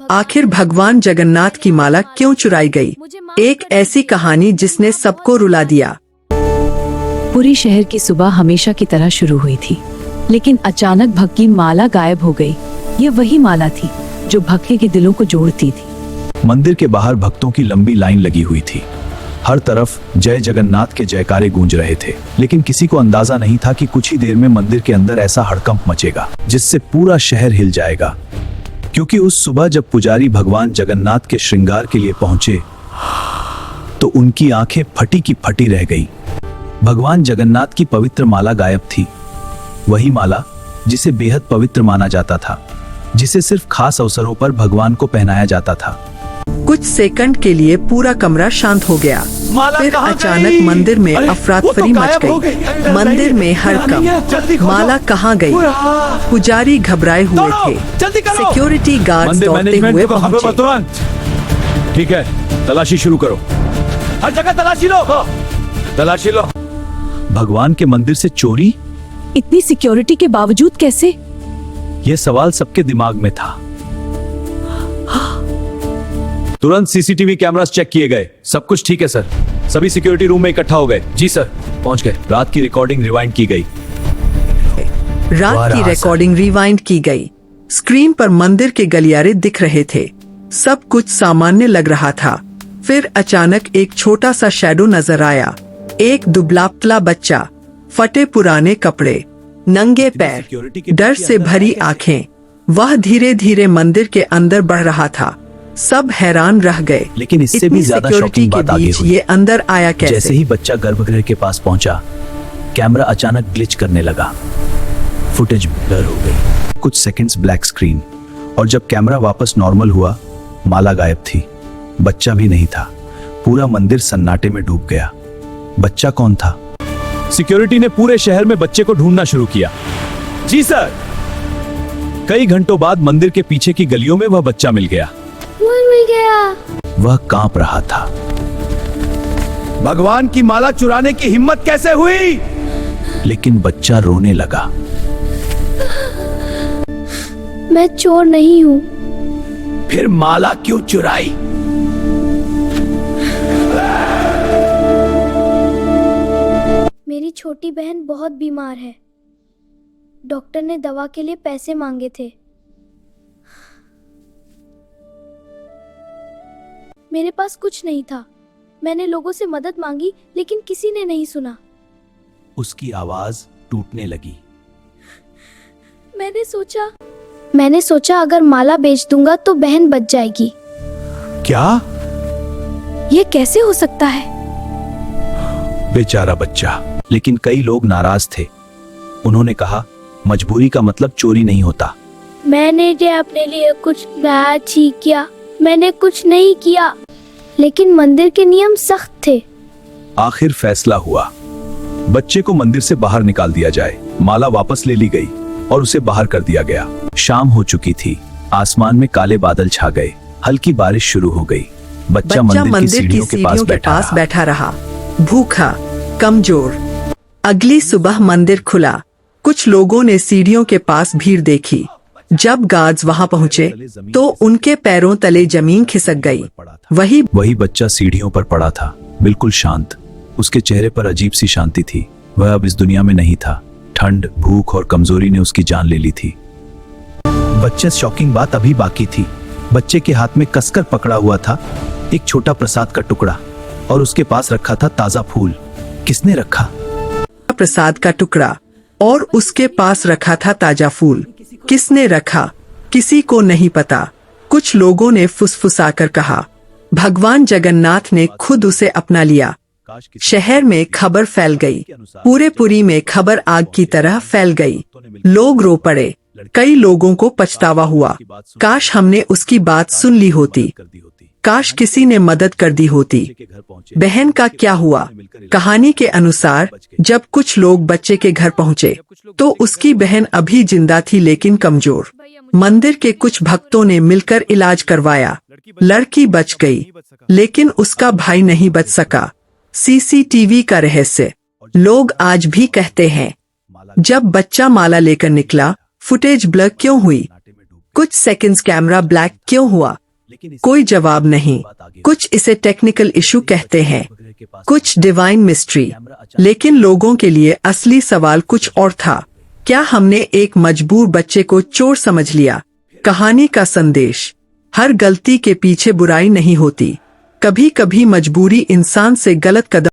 आखिर भगवान जगन्नाथ की माला क्यों चुराई गई? एक ऐसी कहानी जिसने सबको रुला दिया। पूरी शहर की सुबह हमेशा की तरह शुरू हुई थी, लेकिन अचानक भक्त की माला गायब हो गई। ये वही माला थी जो भक्त के दिलों को जोड़ती थी। मंदिर के बाहर भक्तों की लंबी लाइन लगी हुई थी। हर तरफ जय जगन्नाथ के जयकारे गूंज रहे थे, लेकिन किसी को अंदाजा नहीं था कि कुछ ही देर में मंदिर के अंदर ऐसा हड़कंप मचेगा जिससे पूरा शहर हिल जाएगा। क्योंकि उस सुबह जब पुजारी भगवान जगन्नाथ के श्रृंगार के लिए पहुंचे तो उनकी आंखें फटी की फटी रह गई। भगवान जगन्नाथ की पवित्र माला गायब थी। वही माला जिसे बेहद पवित्र माना जाता था, जिसे सिर्फ खास अवसरों पर भगवान को पहनाया जाता था। कुछ सेकंड के लिए पूरा कमरा शांत हो गया। फिर अचानक मंदिर में अफरा-तफरी मच गई। मंदिर में हड़कंप। माला कहाँ गई? पुजारी घबराए हुए थे। सिक्योरिटी गार्ड्स दौड़ते हुए पहुंचे। ठीक है, तलाशी शुरू करो। हर जगह तलाशी लो, तलाशी लो। भगवान के मंदिर से चोरी? इतनी सिक्योरिटी के बावजूद कैसे? यह सवाल सबके दिमाग में था। तुरंत सीसीटीवी कैमरास चेक किए गए। सब कुछ ठीक है सर। सभी सिक्योरिटी रूम में इकट्ठा हो गए। जी सर, पहुंच गए। रात की रिकॉर्डिंग रिवाइंड की गई। की गई। स्क्रीन पर मंदिर के गलियारे दिख रहे थे। सब कुछ सामान्य लग रहा था। फिर अचानक एक छोटा सा शैडो नजर आया। एक दुबला-पतला बच्चा, फटे पुराने कपड़े, नंगे पैर, डर से भरी आंखें। वह धीरे धीरे मंदिर के अंदर बढ़ रहा था। सब हैरान रह गए। लेकिन इससे भी ज्यादा शॉकिंग बात आगे हुई। ये अंदर आया कैसे? जैसे ही बच्चा गर्भगृह के पास पहुंचा, कैमरा अचानक ग्लिच करने लगा। फुटेज ब्लर हो गई। कुछ सेकंड्स ब्लैक स्क्रीन, और जब कैमरा वापस नॉर्मल हुआ, माला गायब थी। बच्चा भी नहीं था। पूरा मंदिर सन्नाटे में डूब गया। बच्चा कौन था? सिक्योरिटी ने पूरे शहर में बच्चे को ढूंढना शुरू किया। जी सर। कई घंटों बाद मंदिर के पीछे की गलियों में वह बच्चा मिल गया। वह कांप रहा था। भगवान की माला चुराने की हिम्मत कैसे हुई? लेकिन बच्चा रोने लगा। मैं चोर नहीं हूँ। फिर माला क्यों चुराई? मेरी छोटी बहन बहुत बीमार है। डॉक्टर ने दवा के लिए पैसे मांगे थे। मेरे पास कुछ नहीं था। मैंने लोगों से मदद मांगी, लेकिन किसी ने नहीं सुना। उसकी आवाज टूटने लगी। मैंने सोचा अगर माला बेच दूंगा तो बहन बच जाएगी। क्या? ये कैसे हो सकता है? बेचारा बच्चा। लेकिन कई लोग नाराज थे। उन्होंने कहा, मजबूरी का मतलब चोरी नहीं होता। मैंने अपने लिए कुछ नया ठीक किया। मैंने कुछ नहीं किया, लेकिन मंदिर के नियम सख्त थे। आखिर फैसला हुआ। बच्चे को मंदिर से बाहर निकाल दिया जाए। माला वापस ले ली गई और उसे बाहर कर दिया गया। शाम हो चुकी थी। आसमान में काले बादल छा गए। हल्की बारिश शुरू हो गई। बच्चा मंदिर की सीढ़ियों के पास बैठा रहा, भूखा, कमजोर। अगली सुबह मंदिर खुला। कुछ लोगों ने सीढ़ियों के पास भीड़ देखी। जब गार्ड्स वहां पहुंचे तो उनके पैरों तले जमीन खिसक गई। वही बच्चा सीढ़ियों पर पड़ा था, बिल्कुल शांत। उसके चेहरे पर अजीब सी शांति थी। वह अब इस दुनिया में नहीं था। ठंड, भूख और कमजोरी ने उसकी जान ले ली थी। बच्चे शॉकिंग बात अभी बाकी थी। बच्चे के हाथ में कसकर पकड़ा हुआ था एक छोटा प्रसाद का टुकड़ा, और उसके पास रखा था ताजा फूल। किसने रखा? प्रसाद का टुकड़ा और उसके पास रखा था ताजा फूल। किसने रखा? किसी को नहीं पता। कुछ लोगों ने फुसफुसाकर कहा, भगवान जगन्नाथ ने खुद उसे अपना लिया। शहर में खबर फैल गई। पूरे पुरी में खबर आग की तरह फैल गई। लोग रो पड़े। कई लोगों को पछतावा हुआ। काश हमने उसकी बात सुन ली होती। काश किसी ने मदद कर दी होती। बहन का क्या हुआ? कहानी के अनुसार जब कुछ लोग बच्चे के घर पहुंचे तो उसकी बहन अभी जिंदा थी, लेकिन कमजोर। मंदिर के कुछ भक्तों ने मिलकर इलाज करवाया। लड़की बच गई, लेकिन उसका भाई नहीं बच सका। सीसीटीवी का रहस्य। लोग आज भी कहते हैं, जब बच्चा माला लेकर निकला, फुटेज ब्लर क्यों हुई? कुछ सेकंड्स कैमरा ब्लैक क्यों हुआ? कोई जवाब नहीं। कुछ इसे टेक्निकल इशू कहते हैं, कुछ डिवाइन मिस्ट्री। लेकिन लोगों के लिए असली सवाल कुछ और था। क्या हमने एक मजबूर बच्चे को चोर समझ लिया? कहानी का संदेश: हर गलती के पीछे बुराई नहीं होती। कभी कभी मजबूरी इंसान से गलत कदम